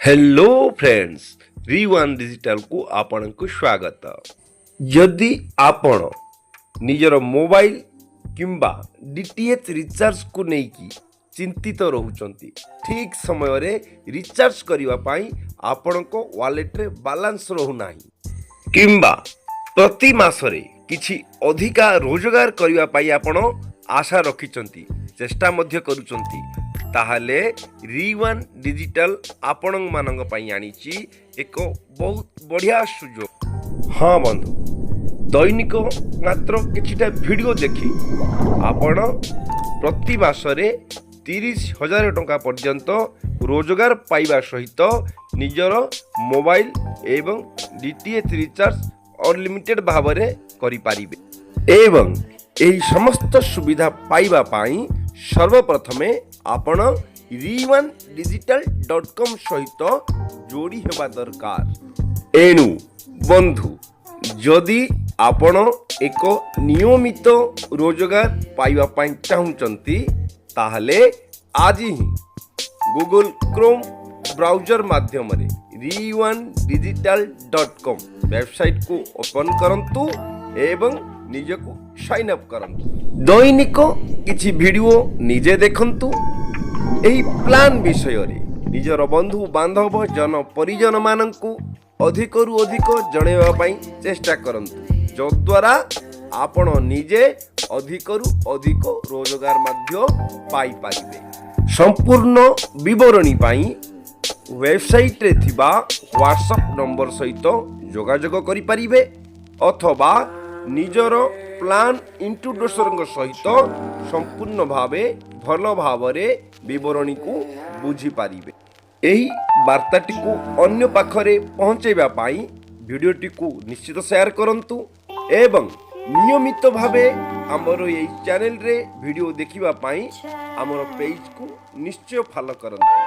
Hello friends, री1 digital को आपण को स्वागत। जदि आपण निजर मोबाइल किंबा डीटीएच रिचार्ज को लेकिन चिंतित रहउचंती, ठीक समय रे रिचार्ज करिवा पाई आपण को वॉलेट रे बैलेंस रहू नाही किंबा प्रति मास रे किछि अधिका रोजगार करिवा पाई आपण आशा रखिचंती, चेष्टा मध्य करूचंती, ताहले री1 डिजिटल आपण मानंग पई आनीची एक बहुत बढ़िया सुजोग। हाँ बंधु, दैनिक मात्र किछिटा वीडियो देखि आपण प्रति मासरे 30,000 टंका पर्यंत रोजगार पाइबा सहित निजर मोबाइल एवं डीटीएच रिचार्ज अनलिमिटेड भावरे करि पारिबे एवं एही समस्त सुविधा पाइबा पाई सर्वप्रथमे आपण री1 digital.com सहित जोड़ी हेबा दरकार। एणु बंधु, जदि आपण एक नियमित रोजगार पाइबा पाई चाहुचंती, ताहले आज ही गूगल क्रोम ब्राउजर माध्यम रे री1 digital.com वेबसाइट को ओपन करंतु एवं निजको साइन अप करंतु। दैनिक किछि वीडियो निजे देखंतु। एही प्लान विषय रे निजर बंधु बांधव जन परिजन मानंकु अधिकरु अधिक जणेवा पाई चेष्टा करंतु, जो द्वारा आपण निजे अधिकरु अधिक रोजगार मध्य पाई पारिबे। संपूर्ण विवरणी पाई वेबसाइट रे थिबा व्हाट्सएप नंबर सहित जोगाजोग करि पारिबे अथवा निजर प्लान इंट्रोड्यूसर सहित संपूर्ण भावे भल भावरे विवरणी को बुझी पारिबे। एही वार्ताटी को अन्य पाखरे पहुंचेबा पाई वीडियोटी को निश्चित शेयर करंतु एवं नियमित भावे हमरो एही चैनल रे वीडियो देखिबा पाई हमरो पेज को निश्चय फॉलो करंतु।